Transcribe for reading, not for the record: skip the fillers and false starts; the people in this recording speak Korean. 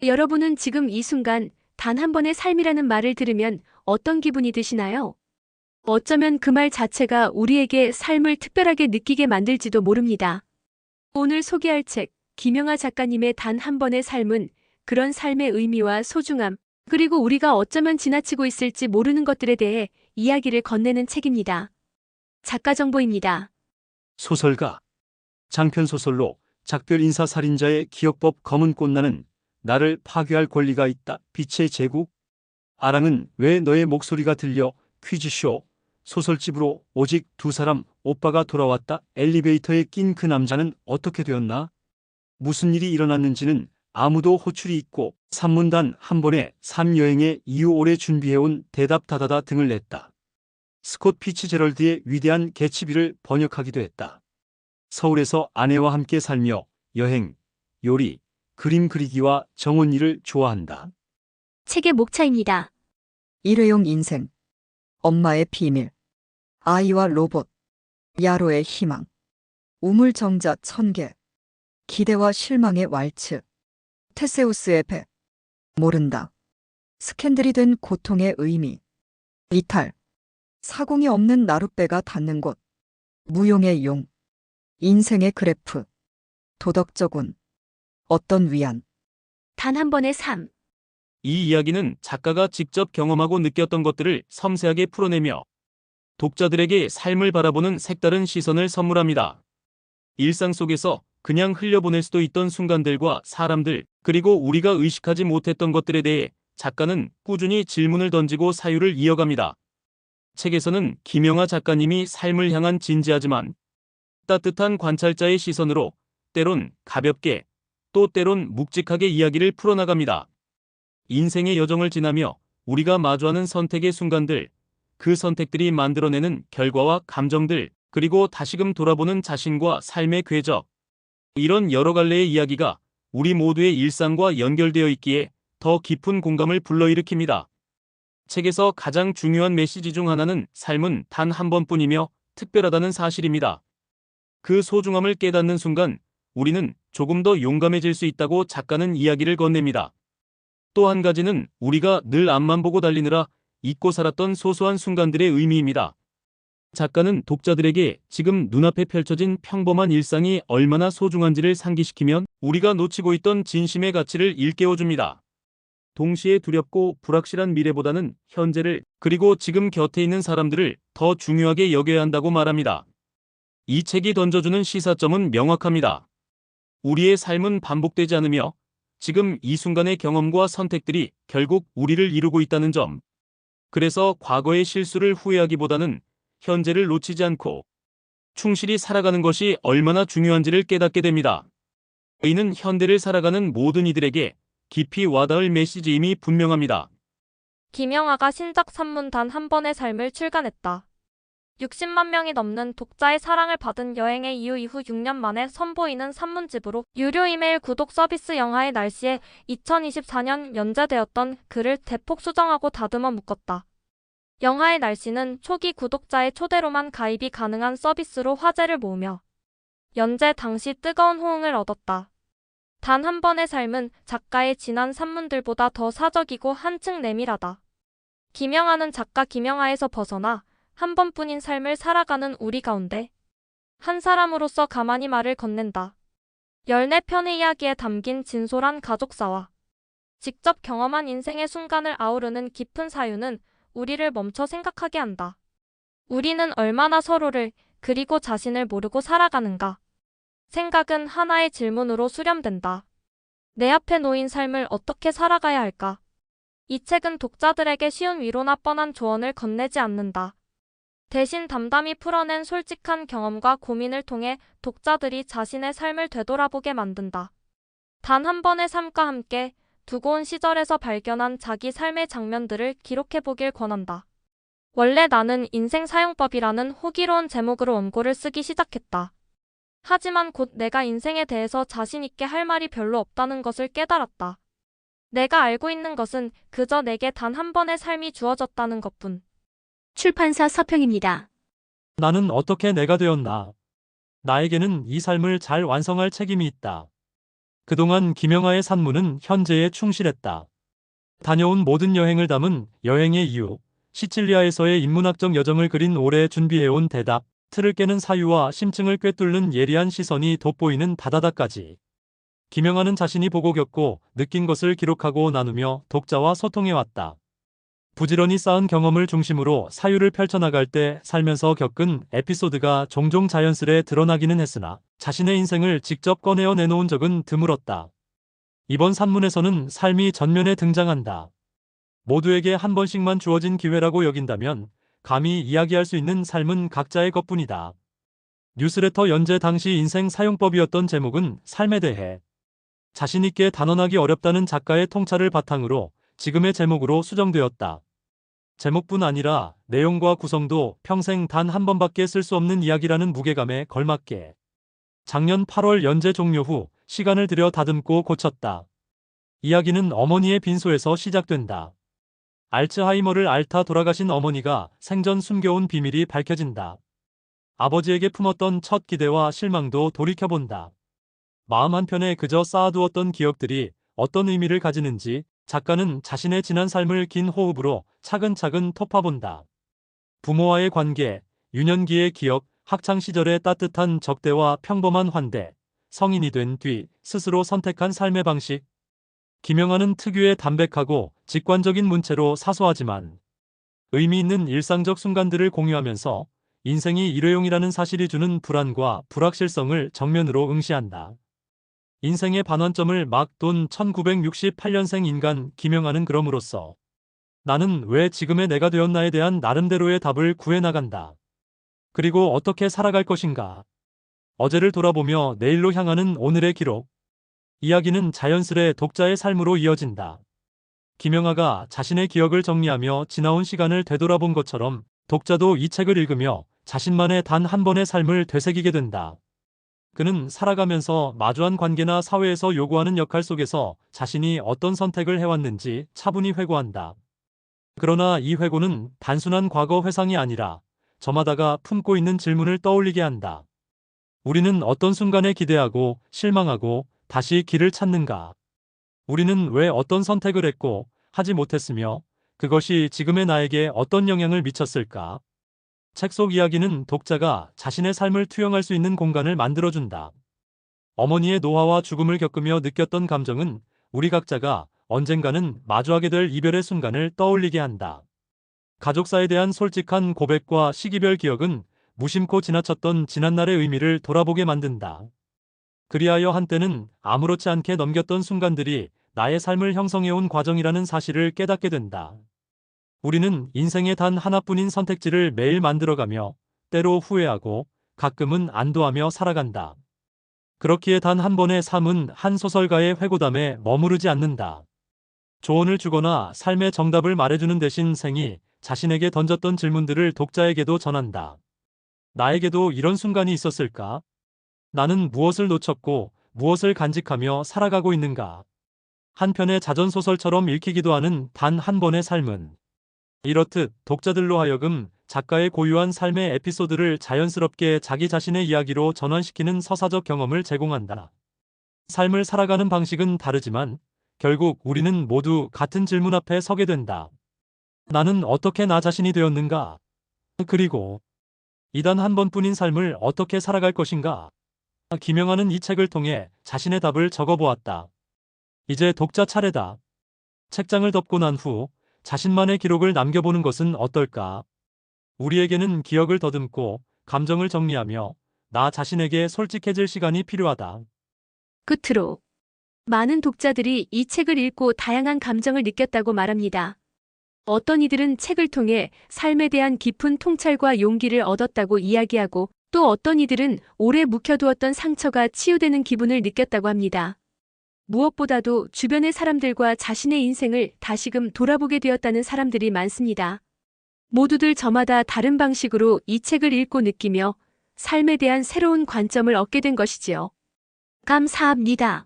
여러분은 지금 이 순간 단 한 번의 삶이라는 말을 들으면 어떤 기분이 드시나요? 어쩌면 그 말 자체가 우리에게 삶을 특별하게 느끼게 만들지도 모릅니다. 오늘 소개할 책, 김영하 작가님의 단 한 번의 삶은 그런 삶의 의미와 소중함, 그리고 우리가 어쩌면 지나치고 있을지 모르는 것들에 대해 이야기를 건네는 책입니다. 작가 정보입니다. 소설가. 장편소설로 작별 인사살인자의 기억법 검은 꽃나는 나를 파괴할 권리가 있다. 빛의 제국. 아랑은 왜 너의 목소리가 들려. 퀴즈쇼. 소설집으로 오직 두 사람. 오빠가 돌아왔다. 엘리베이터에 낀 그 남자는 어떻게 되었나? 무슨 일이 일어났는지는 아무도 호출이 있고 산문단 한 번에 삶 여행의 이유 오래 준비해온 대답 다다다 등을 냈다. 스콧 피츠제럴드의 위대한 개츠비를 번역하기도 했다. 서울에서 아내와 함께 살며 여행, 요리, 그림 그리기와 정원 일을 좋아한다. 책의 목차입니다. 일회용 인생, 엄마의 비밀, 아이와 로봇, 야로의 희망, 우물정자 1000개, 기대와 실망의 왈츠, 테세우스의 배, 모른다, 스캔들이 된 고통의 의미, 이탈, 사공이 없는 나룻배가 닿는 곳, 무용의 용, 인생의 그래프, 도덕적 운, 어떤 위안. 단 한 번의 삶. 이 이야기는 작가가 직접 경험하고 느꼈던 것들을 섬세하게 풀어내며 독자들에게 삶을 바라보는 색다른 시선을 선물합니다. 일상 속에서 그냥 흘려보낼 수도 있던 순간들과 사람들, 그리고 우리가 의식하지 못했던 것들에 대해 작가는 꾸준히 질문을 던지고 사유를 이어갑니다. 책에서는 김영하 작가님이 삶을 향한 진지하지만 따뜻한 관찰자의 시선으로 때론 가볍게, 또 때론 묵직하게 이야기를 풀어나갑니다. 인생의 여정을 지나며 우리가 마주하는 선택의 순간들, 그 선택들이 만들어내는 결과와 감정들, 그리고 다시금 돌아보는 자신과 삶의 궤적. 이런 여러 갈래의 이야기가 우리 모두의 일상과 연결되어 있기에 더 깊은 공감을 불러일으킵니다. 책에서 가장 중요한 메시지 중 하나는 삶은 단 한 번뿐이며 특별하다는 사실입니다. 그 소중함을 깨닫는 순간 우리는 조금 더 용감해질 수 있다고 작가는 이야기를 건넵니다. 또 한 가지는 우리가 늘 앞만 보고 달리느라 잊고 살았던 소소한 순간들의 의미입니다. 작가는 독자들에게 지금 눈앞에 펼쳐진 평범한 일상이 얼마나 소중한지를 상기시키면 우리가 놓치고 있던 진심의 가치를 일깨워줍니다. 동시에 두렵고 불확실한 미래보다는 현재를, 그리고 지금 곁에 있는 사람들을 더 중요하게 여겨야 한다고 말합니다. 이 책이 던져주는 시사점은 명확합니다. 우리의 삶은 반복되지 않으며 지금 이 순간의 경험과 선택들이 결국 우리를 이루고 있다는 점. 그래서 과거의 실수를 후회하기보다는 현재를 놓치지 않고 충실히 살아가는 것이 얼마나 중요한지를 깨닫게 됩니다. 이는 현대를 살아가는 모든 이들에게 깊이 와닿을 메시지임이 분명합니다. 김영하가 신작 산문 단 한 번의 삶을 출간했다. 60만 명이 넘는 독자의 사랑을 받은 여행의 이유 이후 6년 만에 선보이는 산문집으로 유료 이메일 구독 서비스 영하의 날씨에 2024년 연재되었던 글을 대폭 수정하고 다듬어 묶었다. 영하의 날씨는 초기 구독자의 초대로만 가입이 가능한 서비스로 화제를 모으며 연재 당시 뜨거운 호응을 얻었다. 단 한 번의 삶은 작가의 지난 산문들보다 더 사적이고 한층 내밀하다. 김영하는 작가 김영하에서 벗어나 한 번뿐인 삶을 살아가는 우리 가운데 한 사람으로서 가만히 말을 건넨다. 14편의 이야기에 담긴 진솔한 가족사와 직접 경험한 인생의 순간을 아우르는 깊은 사유는 우리를 멈춰 생각하게 한다. 우리는 얼마나 서로를, 그리고 자신을 모르고 살아가는가? 생각은 하나의 질문으로 수렴된다. 내 앞에 놓인 삶을 어떻게 살아가야 할까? 이 책은 독자들에게 쉬운 위로나 뻔한 조언을 건네지 않는다. 대신 담담히 풀어낸 솔직한 경험과 고민을 통해 독자들이 자신의 삶을 되돌아보게 만든다. 단 한 번의 삶과 함께 두고 온 시절에서 발견한 자기 삶의 장면들을 기록해보길 권한다. 원래 나는 인생 사용법이라는 호기로운 제목으로 원고를 쓰기 시작했다. 하지만 곧 내가 인생에 대해서 자신 있게 할 말이 별로 없다는 것을 깨달았다. 내가 알고 있는 것은 그저 내게 단 한 번의 삶이 주어졌다는 것뿐. 출판사 서평입니다. 나는 어떻게 내가 되었나? 나에게는 이 삶을 잘 완성할 책임이 있다. 그동안 김영하의 산문은 현재에 충실했다. 다녀온 모든 여행을 담은 여행의 이유, 시칠리아에서의 인문학적 여정을 그린 오래 준비해온 대답, 틀을 깨는 사유와 심층을 꿰뚫는 예리한 시선이 돋보이는 다다다까지. 김영하는 자신이 보고 겪고 느낀 것을 기록하고 나누며 독자와 소통해왔다. 부지런히 쌓은 경험을 중심으로 사유를 펼쳐나갈 때 살면서 겪은 에피소드가 종종 자연스레 드러나기는 했으나 자신의 인생을 직접 꺼내어 내놓은 적은 드물었다. 이번 산문에서는 삶이 전면에 등장한다. 모두에게 한 번씩만 주어진 기회라고 여긴다면 감히 이야기할 수 있는 삶은 각자의 것뿐이다. 뉴스레터 연재 당시 인생 사용법이었던 제목은 삶에 대해 자신있게 단언하기 어렵다는 작가의 통찰을 바탕으로 지금의 제목으로 수정되었다. 제목뿐 아니라 내용과 구성도 평생 단 한 번밖에 쓸 수 없는 이야기라는 무게감에 걸맞게 작년 8월 연재 종료 후 시간을 들여 다듬고 고쳤다. 이야기는 어머니의 빈소에서 시작된다. 알츠하이머를 앓다 돌아가신 어머니가 생전 숨겨온 비밀이 밝혀진다. 아버지에게 품었던 첫 기대와 실망도 돌이켜본다. 마음 한편에 그저 쌓아두었던 기억들이 어떤 의미를 가지는지 작가는 자신의 지난 삶을 긴 호흡으로 차근차근 톱파본다. 부모와의 관계, 유년기의 기억, 학창시절의 따뜻한 적대와 평범한 환대, 성인이 된 뒤 스스로 선택한 삶의 방식. 김영하는 특유의 담백하고 직관적인 문체로 사소하지만 의미 있는 일상적 순간들을 공유하면서 인생이 일회용이라는 사실이 주는 불안과 불확실성을 정면으로 응시한다. 인생의 반환점을 막 돈 1968년생 인간 김영하는 그럼으로써 나는 왜 지금의 내가 되었나에 대한 나름대로의 답을 구해나간다. 그리고 어떻게 살아갈 것인가. 어제를 돌아보며 내일로 향하는 오늘의 기록. 이야기는 자연스레 독자의 삶으로 이어진다. 김영하가 자신의 기억을 정리하며 지나온 시간을 되돌아본 것처럼 독자도 이 책을 읽으며 자신만의 단 한 번의 삶을 되새기게 된다. 그는 살아가면서 마주한 관계나 사회에서 요구하는 역할 속에서 자신이 어떤 선택을 해왔는지 차분히 회고한다. 그러나 이 회고는 단순한 과거 회상이 아니라 저마다가 품고 있는 질문을 떠올리게 한다. 우리는 어떤 순간에 기대하고 실망하고 다시 길을 찾는가? 우리는 왜 어떤 선택을 했고 하지 못했으며 그것이 지금의 나에게 어떤 영향을 미쳤을까? 책 속 이야기는 독자가 자신의 삶을 투영할 수 있는 공간을 만들어준다. 어머니의 노화와 죽음을 겪으며 느꼈던 감정은 우리 각자가 언젠가는 마주하게 될 이별의 순간을 떠올리게 한다. 가족사에 대한 솔직한 고백과 시기별 기억은 무심코 지나쳤던 지난날의 의미를 돌아보게 만든다. 그리하여 한때는 아무렇지 않게 넘겼던 순간들이 나의 삶을 형성해온 과정이라는 사실을 깨닫게 된다. 우리는 인생의 단 하나뿐인 선택지를 매일 만들어가며 때로 후회하고 가끔은 안도하며 살아간다. 그렇기에 단 한 번의 삶은 한 소설가의 회고담에 머무르지 않는다. 조언을 주거나 삶의 정답을 말해주는 대신 생이 자신에게 던졌던 질문들을 독자에게도 전한다. 나에게도 이런 순간이 있었을까? 나는 무엇을 놓쳤고 무엇을 간직하며 살아가고 있는가? 한편의 자전소설처럼 읽히기도 하는 단 한 번의 삶은 이렇듯 독자들로 하여금 작가의 고유한 삶의 에피소드를 자연스럽게 자기 자신의 이야기로 전환시키는 서사적 경험을 제공한다. 삶을 살아가는 방식은 다르지만 결국 우리는 모두 같은 질문 앞에 서게 된다. 나는 어떻게 나 자신이 되었는가? 그리고 이 단 한 번뿐인 삶을 어떻게 살아갈 것인가? 김영하는 이 책을 통해 자신의 답을 적어보았다. 이제 독자 차례다. 책장을 덮고 난 후 자신만의 기록을 남겨보는 것은 어떨까? 우리에게는 기억을 더듬고 감정을 정리하며 나 자신에게 솔직해질 시간이 필요하다. 끝으로 많은 독자들이 이 책을 읽고 다양한 감정을 느꼈다고 말합니다. 어떤 이들은 책을 통해 삶에 대한 깊은 통찰과 용기를 얻었다고 이야기하고 또 어떤 이들은 오래 묵혀두었던 상처가 치유되는 기분을 느꼈다고 합니다. 무엇보다도 주변의 사람들과 자신의 인생을 다시금 돌아보게 되었다는 사람들이 많습니다. 모두들 저마다 다른 방식으로 이 책을 읽고 느끼며 삶에 대한 새로운 관점을 얻게 된 것이지요. 감사합니다.